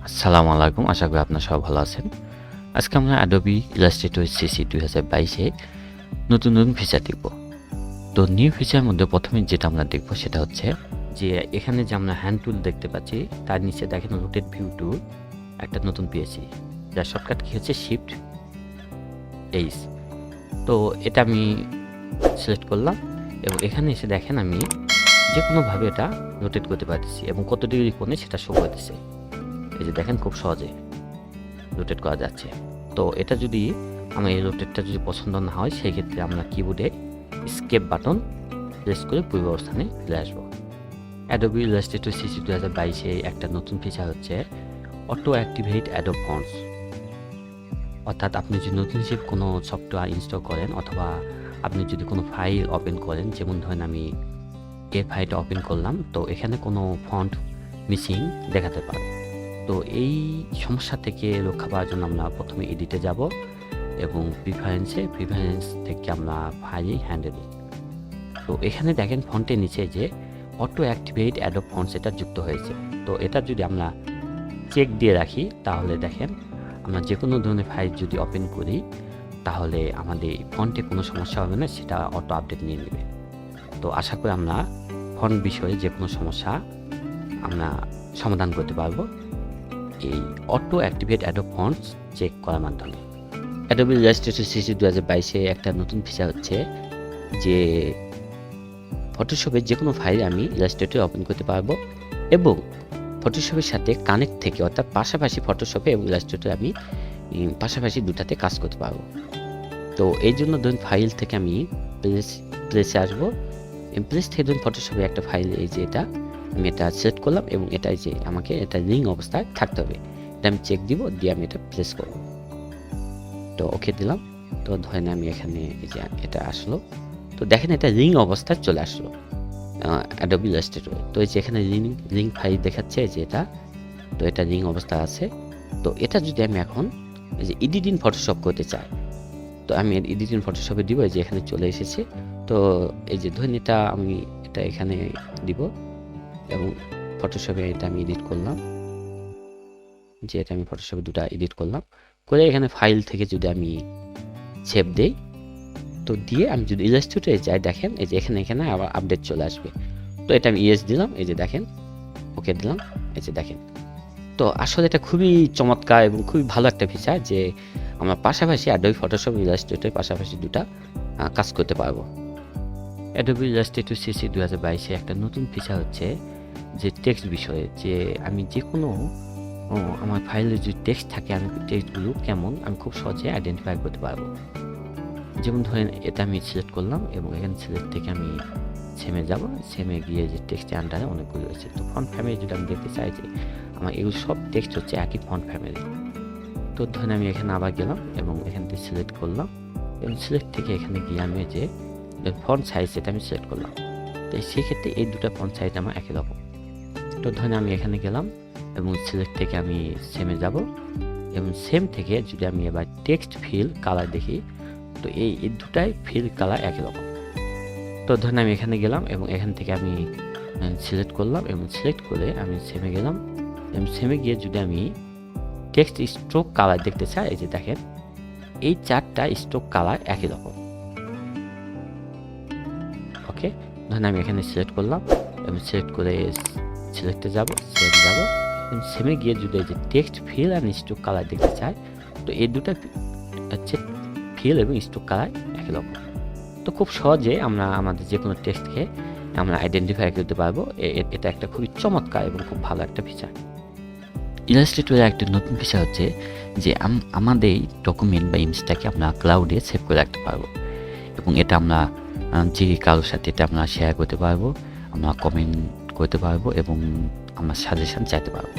আসসালামু আলাইকুম, আশা করি আপনারা সবাই ভালো আছেন। আজকে আমরা adobe illustrator CC 2022 এ নতুন ফিচার দেখব। তো নিউ ফিচারের মধ্যে প্রথমে যেটা আমরা দেখব সেটা হচ্ছে যে এখানে যে আমরা হ্যান্ড টুল দেখতে পাচ্ছি তার নিচে দেখেন রোটেট ভিউ টুল একটা নতুন পেয়েছি, যার শর্টকাট কি হচ্ছে শিফট এইচ। তো এটা আমি সিলেক্ট করলাম এবং এখানে এসে দেখেন আমি যে কোনোভাবে এটা রোটেট করতে পারতেছি এবং কত ডিগ্রি কোণে সেটা শো করতেছে। এই যে দেখেন খুব সহজে রোটেট করা যাচ্ছে। তো এটা যদি আমার এই রোটেটটা যদি পছন্দ না হয় সেই ক্ষেত্রে আমরা কিবোর্ডে এসকেপ বাটন প্রেস করে পূর্ব অবস্থানে ফিরে আসবো। অ্যাডোবি ইলাস্ট্রেটর CC 2022 এ একটা নতুন ফিচার হচ্ছে অটো অ্যাক্টিভেট অ্যাডোব ফন্টস। অর্থাৎ আপনি যদি নতুন হিসেবে কোনো সফটওয়্যার ইনস্টল করেন অথবা আপনি যদি কোনো ফাইল ওপেন করেন, যেমন ধরেন আমি এই ফাইলটা ওপেন করলাম, তো এখানে কোনো ফন্ট মিসিং দেখাতে পারে। তো এই সমস্যা থেকে রক্ষা পাওয়ার জন্য আমরা প্রথমে এডিটে যাব এবং প্রিফারেন্স থেকে আমরা ফাইল হ্যান্ডেল। তো এখানে দেখেন ফন্টের নিচে যে অটো অ্যাক্টিভেট অ্যাডোব ফন্টস এটা যুক্ত হয়েছে। তো এটা যদি আমরা চেক দিয়ে রাখি তাহলে দেখেন আমরা যে কোনো ধরনের ফাইল যদি ওপেন করি তাহলে আমাদের ফন্টে কোনো সমস্যা হবে না, সেটা অটো আপডেট নিয়ে নেবে। তো আশা করি আমরা ফন্ট বিষয়ে যে কোনো সমস্যা আমরা সমাধান করতে পারবো এই auto activate Adobe fonts check করার মাধ্যমে। অ্যাডোবি ইলাস্ট্রেটর CC 2022 এ একটা নতুন ফিচার হচ্ছে যে ফটোশপের যে কোনো ফাইল আমি ইলাস্ট্রেটরে ওপেন করতে পারবো এবং ফটোশপের সাথে কানেক্ট থেকে, অর্থাৎ পাশাপাশি ফটোশপে এবং ইলাস্ট্রেটরে আমি পাশাপাশি দুটাতে কাজ করতে পারবো। তো এই জন্য ধরুন ফাইল থেকে আমি প্লেসে আসবো, প্লেস থেকে ধরুন ফটোশপে একটা ফাইল, এই যে এটা আমি এটা সিলেক্ট করলাম এবং এটাই যে আমাকে এটা রিং অবস্থায় থাকতে হবে, এটা আমি চেক দিব, দিয়ে আমি এটা প্লেস করব। তো ওকে দিলাম। তো ধরেন আমি এখানে এই যে এটা আসলো, তো দেখেন এটা রিং অবস্থায় চলে আসলো অ্যাডোবি ইলাস্ট্রেটর। তো এই যে এখানে রিং ফাইল দেখাচ্ছে যে এটা, তো এটা রিং অবস্থা আছে। তো এটা যদি আমি এখন এই যে এডিটিং ফটোশপ করতে চাই, তো আমি এডিটিং ফটোশপে দিব, এই যে এখানে চলে এসেছে। তো এই যে ধরেন এটা আমি এটা এখানে দিব এবং ফটোশপে এটা আমি এডিট করলাম, যে এটা আমি ফটোশপে দুটো এডিট করলাম করে এখানে ফাইল থেকে যদি আমি সেভ দেই, তো দিয়ে আমি যদি ইলাস্ট্রেটরে যাই দেখেন এই যে এখানে আবার আপডেট চলে আসবে। তো এটা আমি ইয়েস দিলাম, এই যে দেখেন ওকে দিলাম, এই যে দেখেন। তো আসলে এটা খুবই চমৎকার এবং খুবই ভালো একটা ফিচার যে আমরা পাশাপাশি অ্যাডোবি ফটোশপ ইলাস্ট্রেটরের পাশাপাশি দুটা কাজ করতে পারবো। অ্যাডোবি ইলাস্ট্রেটর CC 2022 এ একটা নতুন ফিচার হচ্ছে যে টেক্সট বিষয়ে, যে আমি যে কোনো আমার ফাইলে যদি টেক্সট থাকে আমি টেক্সটগুলো কেমন আমি খুব সহজে আইডেন্টিফাই করতে পারবো। যেমন ধরেন এটা আমি সিলেক্ট করলাম এবং এখানে সিলেক্ট থেকে আমি সেমে যাব, সেমে গিয়ে যে টেক্সটের আন্ডারে অনেকগুলো রয়েছে। তো ফন্ট ফ্যামিলি যদি আমি দেখতে চাই যে আমার এগুলো সব টেক্সট হচ্ছে একই ফন্ট ফ্যামিলি, তো ধরেন আমি এখানে আবার গেলাম এবং এখান থেকে সিলেক্ট করলাম এবং সিলেক্ট থেকে এখানে গিয়ে আমি যে ফন্ট সাইজ সেটা আমি সিলেক্ট করলাম। তো সেক্ষেত্রে এই দুটো ফন্ট সাইজ আমার একই রকম। তো ধরেন আমি এখানে গেলাম এবং সিলেক্ট থেকে আমি সেমে যাব এবং সেম থেকে যদি আমি এবার টেক্সট ফিল কালার দেখি, তো এই দুটাই ফিল কালার একই রকম। তো ধরেন আমি এখানে গেলাম এবং এখান থেকে আমি সিলেক্ট করলাম এবং সিলেক্ট করে আমি সেমে গেলাম এবং সেমে গিয়ে যদি আমি টেক্সট স্ট্রোক কালার দেখতে চাই, এই যে দেখেন এই চারটা স্ট্রোক কালার একই রকম। ওকে, ধরেন আমি এখানে সিলেক্ট করলাম এবং সিলেক্ট করে সিলেক্টে যাব, সেভ যাব এবং সেমে গিয়ে যদি এই যে টেক্সট ফিল আর স্ট্রোক কালার দেখতে চাই, তো এই দুটা হচ্ছে ফিল এবং স্ট্রোক কালার একই রকম। তো খুব সহজে আমরা আমাদের যে কোনো টেক্সটকে আমরা আইডেন্টিফাই করতে পারবো। এটা একটা খুবই চমৎকার এবং খুব ভালো একটা ফিচার। ইলাস্ট্রেটরের একটা নতুন ফিচার হচ্ছে যে আমাদের ডকুমেন্ট বা ইমেজটাকে আমরা ক্লাউডে সেভ করে রাখতে পারবো এবং এটা আমরা যে কারোর সাথে এটা আমরা শেয়ার করতে পারবো, আমরা কমেন্ট করতে পারবো এবং আমরা সাজেশন চাইতে পারবো।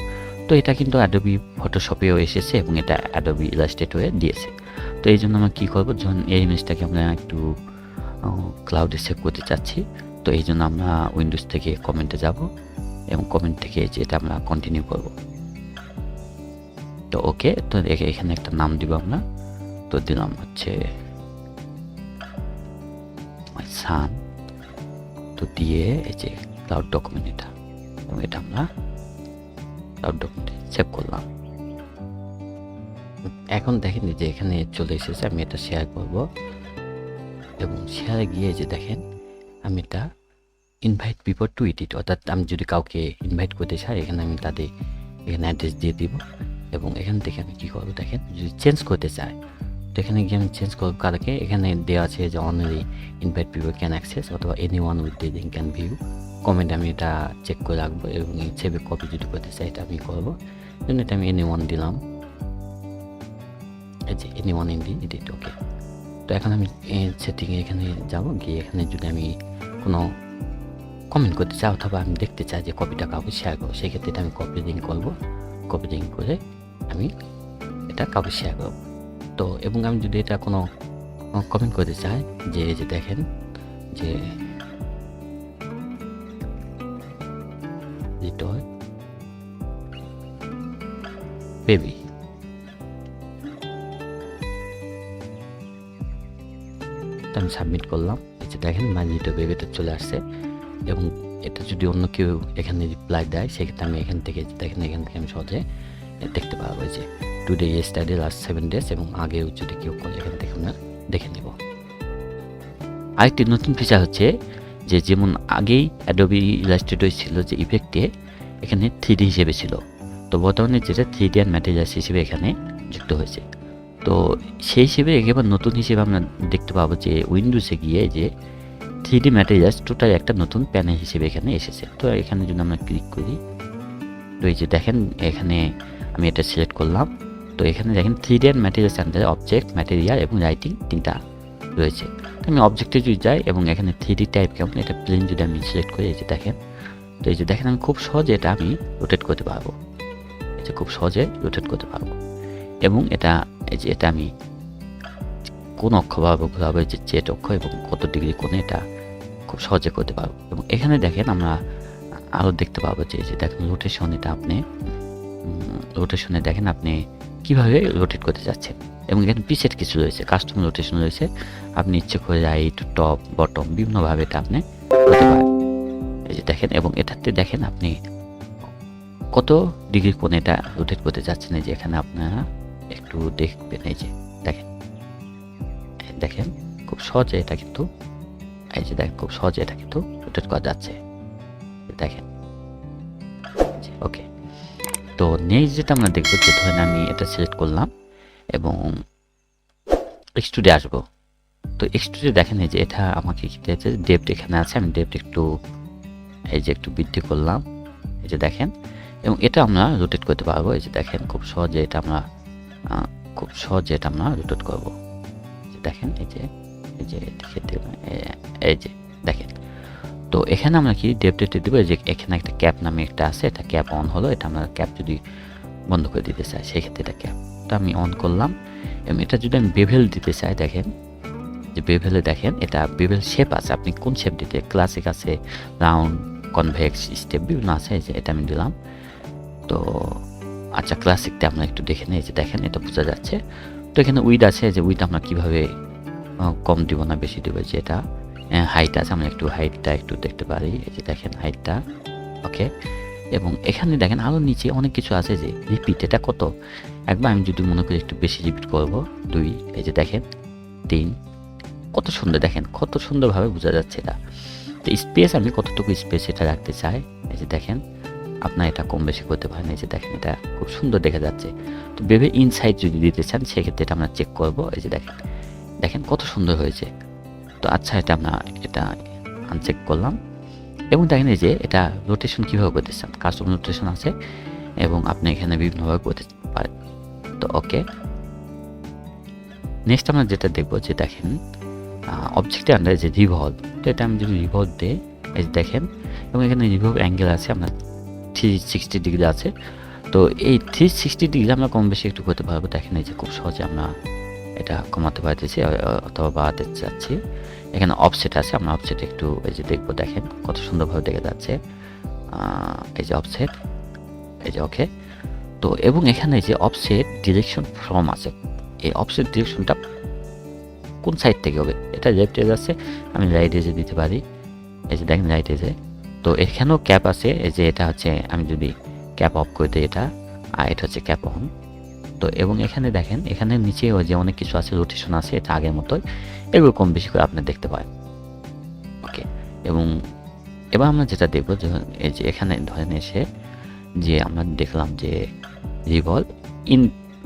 তো এটা কিন্তু অ্যাডোবি ফটোশপেও এসেছে এবং এটা অ্যাডোবি ইলাস্ট্রেটরে দিয়েছে। তো এই জন্য আমরা কী করবো, যখন এই ইমেজটাকে আমরা একটু ক্লাউডে সেভ করতে চাচ্ছি, তো এই জন্য আমরা উইন্ডোজ থেকে কমেন্টে যাব এবং কমেন্ট থেকে যেটা আমরা কন্টিনিউ করব। তো ওকে, তো এখানে একটা নাম দিব আমরা, তো দিলাম হচ্ছে সান, তো দিয়ে এই যে ক্লাউড ডকুমেন্ট এটা, এবং এটা আমরা ক্লাউড ডকুমেন্টে সেভ করলাম। এখন দেখেন যে এখানে চলে এসেছে, আমি এটা শেয়ার করব এবং শেয়ারে গিয়ে যে দেখেন আমি এটা ইনভাইট পিপল টু এডিট, অর্থাৎ আমি যদি কাউকে ইনভাইট করতে চাই এখানে আমি তাদের এখানে অ্যাড্রেস দিয়ে দিব এবং এখান থেকে আমি কী করবো দেখেন, যদি চেঞ্জ করতে চাই তো এখানে গিয়ে আমি চেঞ্জ করবো কারকে। এখানে দেওয়া আছে যে only invite people can access অথবা any one with the link can view comment, আমি এটা চেক করে রাখবো এবং সেভে কপি যদি করতে চাই এটা আমি করবো। জন্য এটা আমি এনি ওয়ান দিলাম, এই যে any one in the edit. Okay, তো এখন আমি সেটিংয়ে এখানে যাব, গিয়ে এখানে যদি আমি কোনো কমেন্ট করতে চাই অথবা আমি দেখতে চাই যে কপিটা কাউকে শেয়ার করবো, সেক্ষেত্রে এটা আমি কপি লিঙ্ক করবো, কপি লিঙ্ক করে আমি এটা কাউকে শেয়ার করবো। তো এবং আমি যদি এটা কোনো কমেন্ট করতে চাই যে এই যে দেখেন যে বেবি, আমি সাবমিট করলাম, এই যে দেখেন মাই লিটল বেবিটা চলে আসছে এবং এটা যদি অন্য কেউ এখানে রিপ্লাই দেয় সেক্ষেত্রে আমি এখান থেকে দেখেন এখান থেকে আমি সহজে দেখতে পাবো যে টুডে ইয়েস্টারডে লাস্ট 7 days এবং আগেও যদি কেউ করে এখান থেকে আমরা দেখে নেব। আরেকটি নতুন ফিচার হচ্ছে যে যেমন আগেই অ্যাডোবি ইলাস্ট্রেটর ছিল যে ইফেক্টে এখানে 3D হিসেবে ছিল, তো বর্তমানে যেটা 3D অ্যান্ড ম্যাটেরিয়ালস হিসেবে এখানে যুক্ত হয়েছে। তো সেই হিসেবে একেবারে নতুন হিসেবে আমরা দেখতে পাবো যে উইন্ডোজে গিয়ে যে 3D ম্যাটেরিয়ালস টোটাল একটা নতুন প্যানেল হিসেবে এখানে এসেছে। তো এখানে যদি আমরা ক্লিক করি তো এই যে দেখেন এখানে আমি এটা সিলেক্ট করলাম, তো এখানে দেখেন 3D অ্যান্ড ম্যাটেরিয়ালস আন্ডারে অবজেক্ট, ম্যাটেরিয়াল এবং রাইটিং তিনটা রয়েছে। তো আমি অবজেক্টে যদি যাই এবং এখানে 3D টাইপ কেমন এটা প্লেন যদি আমি সিলেক্ট করি, এই যে দেখেন, তো এই যে দেখেন আমি খুব সহজে এটা আমি রোটেট করতে পারবো, এই যে খুব সহজে রোটেট করতে পারবো এবং এটা এই যে এটা আমি কোন অক্ষ ভাবে ঘোরাবো, যে জেড অক্ষ এবং কত ডিগ্রি কোণে এটা খুব সহজে করতে পারবো। এবং এখানে দেখেন আমরা আরও দেখতে পাবো যে এই যে দেখেন রোটেশন, এটা আপনি রোটেশনে দেখেন আপনি কিভাবে রোটেট করতে যাচ্ছেন এবং এখানে পিসেট কিছু রয়েছে, কাস্টম রোটেশন রয়েছে, আপনি ইচ্ছে করে রাইট টপ বটম বিভিন্নভাবে এটা আপনি করতে পারেন। এই যে দেখেন এবং এটাতে দেখেন আপনি কত ডিগ্রি কোণে এটা রোটেট করতে যাচ্ছেন, এই যে এখানে আপনারা একটু দেখবেন, এই যে দেখেন দেখেন খুব সহজে এটা কিন্তু এই যে দেখেন খুব সহজে এটা কিন্তু রোটেট করা যাচ্ছে দেখেন। ওকে, তো নেক্সট যেটা আমরা দেখবো যে ধরেন আমি এটা সিলেক্ট করলাম এবং এক্সট্রুডে আসবো, তো এক্সট্রুডে দেখেন এই যে এটা আমাকে কি দিয়েছে, ডেপ্থ এখানে আছে, আমি ডেপ্থ একটু এই যে একটু বৃদ্ধি করলাম, এই যে দেখেন এবং এটা আমরা রোটেট করতে পারবো, এই যে দেখেন খুব সহজে এটা আমরা রোটেট করবো, দেখেন এই যে এই যে দেখেন। তো এখানে আমরা কি ডেপ্থে দিব, যে এখানে একটা ক্যাপ নামে একটা আছে, এটা ক্যাপ অন হলো, এটা আমরা ক্যাপ যদি বন্ধ করে দিতে চাই সেক্ষেত্রে এটা ক্যাপটা আমি অন করলাম এবং এটা যদি আমি বেভেল দিতে চাই দেখেন যে বেভেলে দেখেন এটা বেভেল শেপ আছে, আপনি কোন শেপ দিতে, ক্লাসিক আছে, রাউন্ড, কনভেক্স, স্টেপ বিভিন্ন আছে, যে এটা আমি দিলাম। তো আচ্ছা ক্লাসিকটা আমরা একটু দেখে নিই, যে দেখেন এটা বোঝা যাচ্ছে। তো এখানে উইড আছে, যে উইড আমরা কীভাবে কম দিব না বেশি দেবো, যে এটা হাইট আছে, আমরা একটু হাইটটা একটু দেখতে পারি, এই যে দেখেন হাইটটা। ওকে, এবং এখানে দেখেন আরও নিচে অনেক কিছু আছে, যে রিপিট এটা কত, একবার আমি যদি মনে করি একটু বেশি রিপিট করবো 2, এই যে দেখেন 3, কত সুন্দর দেখেন কত সুন্দরভাবে বোঝা যাচ্ছে এটা। তো স্পেস আমি কতটুকু স্পেস এটা রাখতে চাই, এই যে দেখেন আপনার এটা কম বেশি করতে পারেন, এই যে দেখেন এটা খুব সুন্দর দেখা যাচ্ছে। তো বেবে ইনসাইড যদি দিতে চান সেক্ষেত্রে এটা আমরা চেক করব, এই যে দেখেন কত সুন্দর হয়েছে। তো আচ্ছা এটা আমরা এটা আনচেক করলাম এবং দেখেন এই যে এটা রোটেশন কীভাবে করতে চান, কাস্টম রোটেশন আছে এবং আপনি এখানে বিভিন্নভাবে করতে পারেন। তো ওকে, নেক্সট আমরা যেটা দেখবো যে দেখেন অবজেক্টের আন্ডারে যে রিভলভ, তো এটা আমি যদি রিভলভ দিই, এই যে দেখেন এবং এখানে রিভলভ অ্যাঙ্গেল আছে, আমরা 360 ডিগ্রি আছে। তো এই 360 ডিগ্রি আমরা কম বেশি একটু করতে পারবো, দেখেন এই যে খুব সহজে আমরা এটা কমাতে পারতেছি অথবা বাড়াতে চাচ্ছি। এখানে অফসেট আছে, আমরা অফসেট একটু এই যে দেখবো, দেখেন কত সুন্দরভাবে দেখা যাচ্ছে, এই যে অফসেট, এই যে ওকে। তো এবং এখানে যে অফসেট ডিরেকশন ফ্রম আছে, এই অফসেট ডিরেকশনটা কোন সাইড থেকে হবে, এটা লেফট এজ আছে, আমি রাইট এজে দিতে পারি, এই যে দেখেন রাইট এজে। তো এখানেও ক্যাপ আছে, এই যে এটা হচ্ছে আমি যদি ক্যাপ অফ করে দিই এটা, আর এটা হচ্ছে ক্যাপ অন। তো তো এবং এখানে দেখেন, এখানে নিচে ওই যে অনেক কিছু আছে, রোটেশন আছে, এটা আগের মতোই, এগুলো কম বেশি করে আপনি দেখতে পারেন। ওকে, এবং এবার আমরা যেটা দেখব যে এই যে এখানে ধরেন এসে যে আমরা দেখলাম যে রিভলভ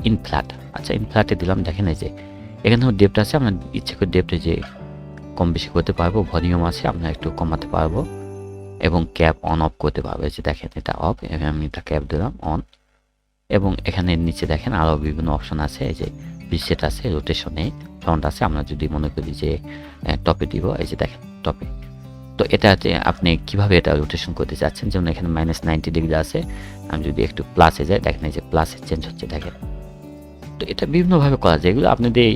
ইন ফ্ল্যাট। আচ্ছা, ইন ফ্ল্যাটে দিলাম, দেখেন এই যে এখানে ডেপ্থ আছে, আমরা ইচ্ছে করে ডেপ্থে যে কম বেশি করতে পারবো, ভলিউম আছে আমরা একটু কমাতে পারবো, এবং ক্যাপ অন অফ করতে পারবো। এই যে দেখেন এটা অফ, আমি এটা ক্যাপ দিলাম অন, এবং এখানে নিচে দেখেন আরও বিভিন্ন অপশন আছে, এই যে প্রিসেট আছে, রোটেশনে ফ্রন্ট আছে, আমরা যদি মনে করি যে টপে দিব, এই যে দেখেন টপে। তো এটাতে আপনি কিভাবে এটা রোটেশন করতে চাচ্ছেন, যেমন এখানে -90 ডিগ্রি আছে, আমি যদি একটু প্লাসে যাই, দেখেন এই যে প্লাসে চেঞ্জ হচ্ছে, দেখেন। তো এটা বিভিন্নভাবে করা যায়, এগুলো আপনি দিয়ে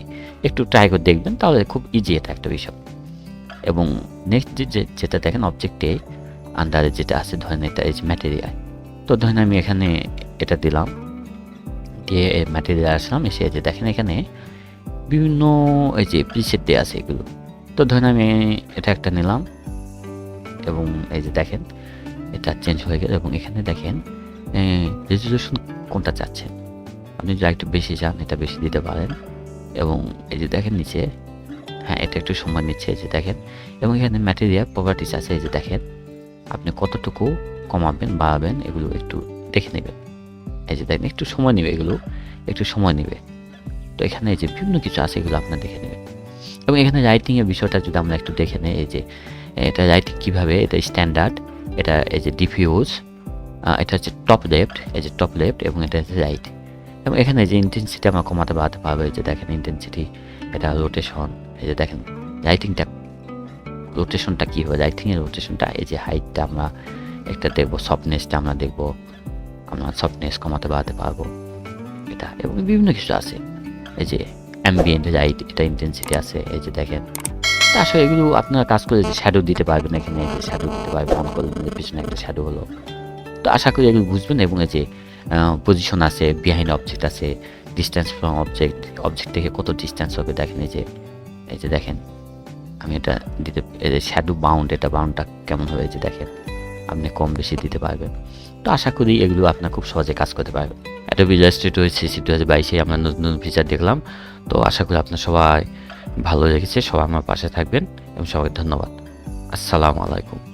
একটু ট্রাই করে দেখবেন, তাহলে খুব ইজি এটা একটা বিষয়। এবং নেক্সট যেটা দেখেন অবজেক্টে আন্ডারে যেটা আছে, ধরেন এটা এই যে ম্যাটেরিয়াল। তো ধরেন আমি এখানে এটা দিলাম, দিয়ে ম্যাটেরিয়াল আসলাম, এসে যে দেখেন এখানে বিভিন্ন এই যে প্রিসেট দেওয়া আছে এগুলো। তো ধরেন আমি এটা একটা নিলাম, এবং এই যে দেখেন এটা চেঞ্জ হয়ে গেল, এবং এখানে দেখেন রেজুলেশন কোনটা চাচ্ছেন, আপনি যদি একটু বেশি চান এটা বেশি দিতে পারেন। এবং এই যে দেখেন নিচে, হ্যাঁ এটা একটু সময় নিচ্ছে, এই যে দেখেন। এবং এখানে ম্যাটেরিয়াল প্রপার্টিস আছে, এই যে দেখেন আপনি কতটুকু কমাবেন বাড়াবেন এগুলো একটু দেখে নেবেন। এই যে দেখেন একটু সময় নেবে, এগুলো একটু সময় নেবে। তো এখানে এই যে বিভিন্ন কিছু আছে, এগুলো আপনার দেখে নেবেন। এবং এখানে রাইটিংয়ের বিষয়টা যদি আমরা একটু দেখে নেই, এই যে এটা রাইটিং কীভাবে, এটা স্ট্যান্ডার্ড, এটা এই যে ডিফিউজ, এটা হচ্ছে টপ লেফট, এই যে টপ লেফট, এবং এটা হচ্ছে রাইট। এবং এখানে যে ইন্টেন্সিটি আমরা কমাতে বাড়াতে পারবো, এই যে দেখেন ইন্টেন্সিটি, এটা রোটেশন, এই যে দেখেন রাইটিংটা রোটেশনটা কী হবে, রাইটিংয়ের রোটেশনটা, এই যে হাইটটা আমরা একটা দেখবো, সফটনেসটা আমরা দেখবো, আমরা সফটনেস কমাতে বাড়াতে পারবো এটা। এবং বিভিন্ন কিছু আছে, এই যে অ্যাম্বিয়েন্ট লাইট, এটা ইন্টেন্সিটি আছে, এই যে দেখেন। আসলে এগুলো আপনারা কাজ করে যে শ্যাডো দিতে পারবেন, এখানে এই যে শ্যাডো দিতে পারবেন, অন করলে পিছনে একটা শ্যাডো হলো। তো আশা করি এগুলো বুঝবেন। এবং এই যে পজিশন আছে, বিহাইন্ড অবজেক্ট আছে, ডিস্টেন্স ফ্রম অবজেক্ট থেকে কত ডিস্টেন্স হবে, দেখেন এই যে দেখেন আমি এটা দিতে, এই যে শ্যাডো বাউন্ড, এটা বাউন্ডটা কেমন হবে, এই যে দেখেন আপনি কম বেশি দিতে পারবেন। তো আশা করি এগুলো আপনার খুব সহজে কাজ করতে পারবেন। adobe illustrator CC 2022 আমরা নতুন নতুন ফিচার দেখলাম। তো আশা করি আপনার সবাই ভালো লেগেছে, সবাই আমার পাশে থাকবেন, এবং সবাই ধন্যবাদ। আসসালামু আলাইকুম।